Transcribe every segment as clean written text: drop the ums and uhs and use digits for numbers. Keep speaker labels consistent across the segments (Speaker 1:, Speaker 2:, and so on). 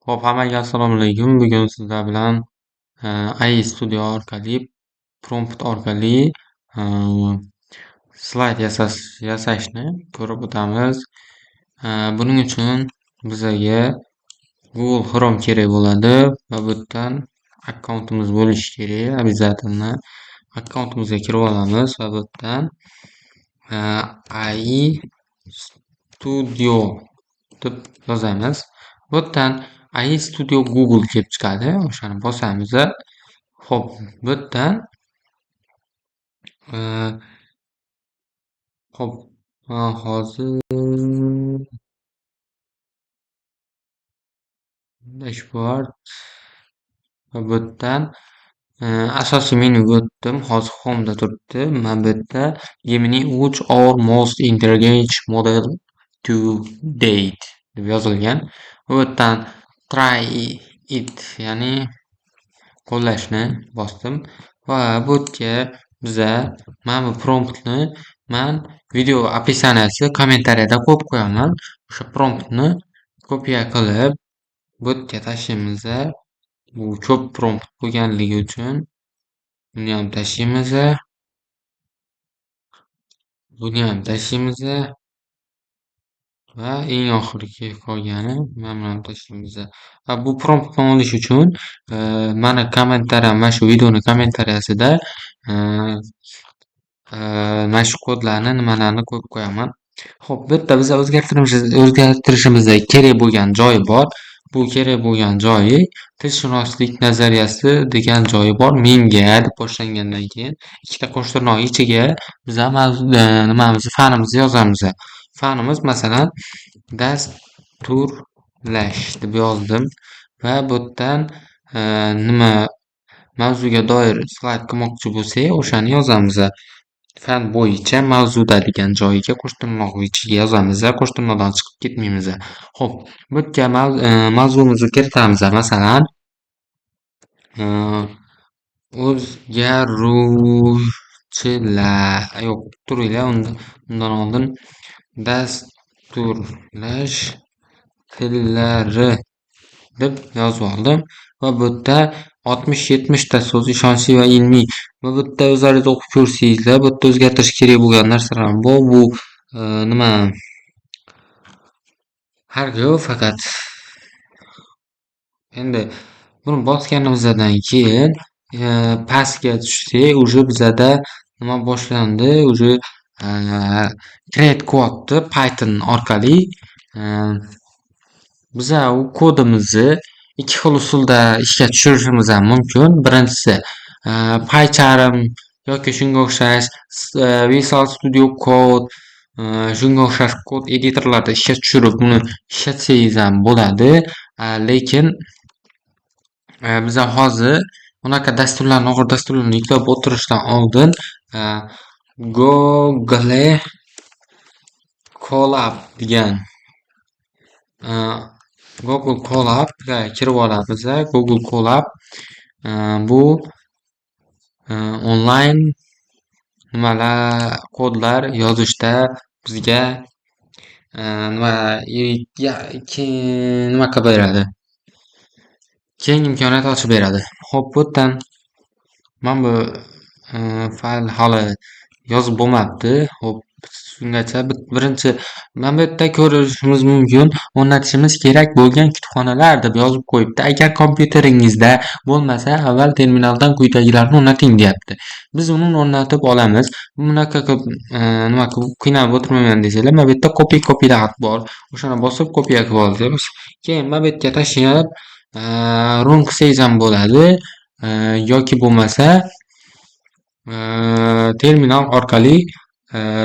Speaker 1: Ho'p, hammaga assalomu alaykum. Bugun sizlar bilan AI Studio orqali, prompt orqali e, slayd yasashni ko'rib o'tamiz. Buning uchun bizga Google Chrome kerak bo'ladi va bu yerdan akkauntimiz bo'lishi kerak. Обязательно akkauntimizga kirib olamiz va bu yerdan AI Studio deb yozamiz. Bu yerdan AI Studio Google kelib chiqadi. O'shani bosamiz. Xo'p, bu yerdan xo'p, hozir dashbord va bu yerdan asosiy menyuga o'tdim. Hozir Home'da turibdi. Mana bu yerda Gemini which our most engaged model to date deb yozilgan. Bu yerdan try it, ya'ni qo'llashni bosdim va bu yerga biza mana bu promptni video описанияsi kommentariyada qo'yib qo'yaman. O'sha promptni kopiya qilib bu yerga tashlaymiz. Bu ko'p prompt bo'lganligi uchun buni ham tashlaymiz va eng oxirgi qolgani mana buni tashlaymiz. Va bu promptni olish uchun mana kommentariyam, mana shu videoni kommentariyasida mana shu kodlarni nimalarni qo'yib qo'yaman. Xo'p, bu yerda biz o'zgartirishimizga kerak bo'lgan joyi bor. Bu kerak bo'lgan joyi tilshunoslik nazariyasi degan joyi bor. Menga deb boshlangandan keyin ikkita qo'sh tirnoq ichiga biza nimamizni fanimizni yozamiz. Fanimiz masalan dasturlash deb yozdim va bu yerdan nima mavzuga doir slayd qilmoqchi bo'lsak, o'shani yozamiz. Fan bo'yicha mavzuda degan joyiga qo'sh tirnoq ichiga yozamiz. Qo'sh tirnoqdan chiqib ketmaymiz. Xo'p, bu yerga mavzumizni kiritamiz. Masalan, o'zgaruvchilar, yo'q, turinglar, undan oldin dasturlash tillari deb yozib oldim va bu yerda 60-70 ta so'z ishonchli va ilmiy. Va bu yerda o'zlaringiz o'qib ko'rsangizlar, bu yerda o'zgartirish kerak bo'lgan narsalar ham bor. Bu nima? Hargiyo'q, faqat endi buni bosganimizdan keyin pastga tushsak, уже bizada nima boshlandi? Уже create code Python orqali biza u kodimizni ikki xil usulda ishga tushirishimiz ham mumkin. Birinchisi PyCharm yoki shunga o'xshash Visual Studio Code, shunga o'xshash kod editorlarda ishga tushirib buni ishlatsangiz ham bo'ladi. Lekin biza hozir unaqa dasturlarni, og'ir dasturlarni yuklab o'tirishdan oldin Google Colab degan Google Colab'ga kirib olamiz. Google Colab bu onlayn nimalar, kodlar yozishda bizga nima qilib beradi? Keng imkoniyat ochib beradi. Xo'p, bu yerdan mana bu fayl hali yozib bo'lmabdi. Xo'p, shungacha birinchi mana bu yerda ko'rishimiz mumkin, o'rnatishimiz kerak bo'lgan kutubxonalar deb yozib qo'yibdi. Agar kompyuteringizda bo'lmasa, avval terminaldan quyidagilarni o'rnating deyapti. Biz uni o'rnatib olamiz. Bunaqa qilib nima qilib qiynalib o'tirmayman desanglar, mana bu yerda kopiya bor. O'shani bosib kopiya qilib olsangiz, keyin mana bu yerga tashlab run qilsangiz ham bo'ladi, yoki bo'lmasa terminal orqali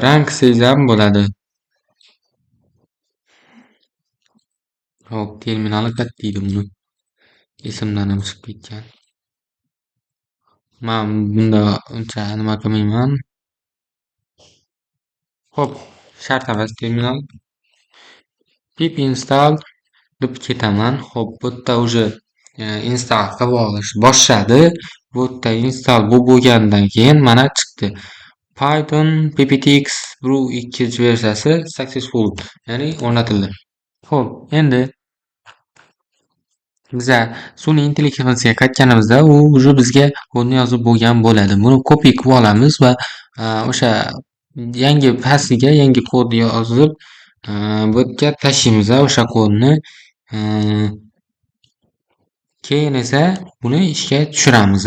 Speaker 1: run qilsangiz ham bo'ladi. Hop, terminali qayerda deydi buni? Esimdan ham chiqib ketgan. Men bunda uncha nima qilmayman. Hop, shart emas, terminal pip install deb ketaman. Hop, bu yerda уже install qilib olish boshladi. Bu yerda install bo'lgandan keyin mana chiqdi. Python PPTX Pro 2 versiyasi successful, ya'ni o'rnatildi. Xo'p, endi Biza sun'iy intelligensiyaga qaytganimizda u уже bizga kodni yozib bo'lgan bo'ladi. Buni copy qilib olamiz va o'sha yangi pastiga yangi kod yozib bu yerga tashlaymiz o'sha kodni. Keyin esa buni ishga tushiramiz.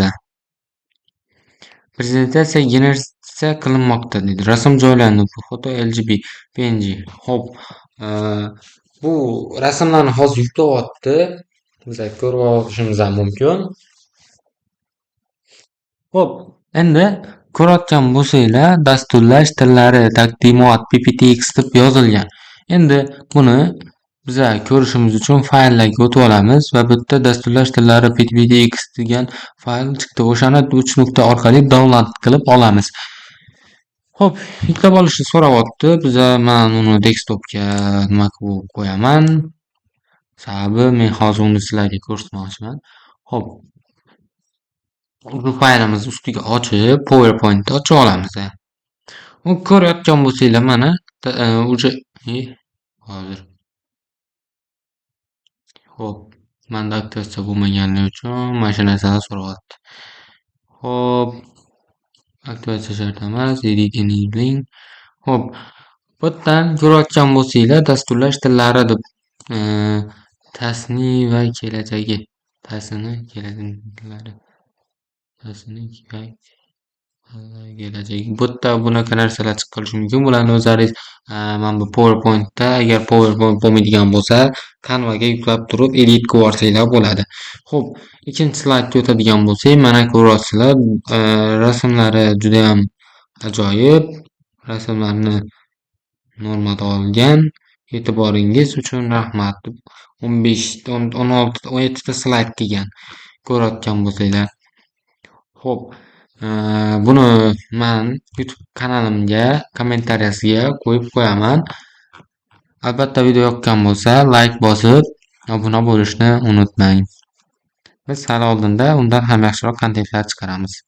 Speaker 1: Prezentatsiya generatsiya qilinmoqda deydi. Rasm joylandi. Foto LGB, PNG. Xo'p, bu rasmlarni hozir yuklayapti. Biza ko'rib olishimiz ham mumkin. Xo'p, endi ko'rayotgan bo'lsanglar, dasturlash tillari taqdimot PPTX deb yozilgan. Endi buni biza ko'rishimiz uchun fayllarga o'tib olamiz va bu yerda dasturlash tillari PPTX degan fayl chiqdi. O'shani 3 nuqta orqali download qilib olamiz. Xo'p, yuklab olishni so'rayapti. Men uni desktopga nima qilib qo'yaman. Sababi men hozir uni sizlarga ko'rsatmoqchiman. Xo'p, bu faylimiz ustiga ochib, PowerPointni ochib olamiz. U ko'rayotgan bo'lsanglar mana уже hozir. Xo'p, menda aktivatsiya bo'lmaganligi uchun mana shu narsalarni so'rayapti. Xo'p, aktivatsiya shart emas, edit enabling. Xo'p, bu yerdan ko'rayotgan bo'lsanglar, dasturlash tillari deb tasniy va kelajagi. Tasni kelajagi. Kelajagi. Bu yerda bunaqa narsalar chiqib qolishi mumkin. Bularni o'zlaringiz mana bu PowerPointda agar PowerPoint bo'lmaydigan bo'lsa, Canvaga yuklab turib edit qilib yuborsanglar bo'ladi. Xo'p, ikkinchi slaydga o'tadigan bo'lsak, mana ko'ryapsizlar, rasmlari juda ham ajoyib. Rasmlarni normada olgan. E'tiboringiz uchun rahmat. 15, 16, 17 ta slayd kelgan. Ko'rayotgan bo'lsanglar. Xo'p, buni men YouTube kanalimga kommentariyasiga qo'yib qo'yaman. Albatta video yoqqan bo'lsa, like bosib, obuna bo'lishni unutmang. Biz hali oldinda undan ham yaxshiroq kontentlar chiqaramiz.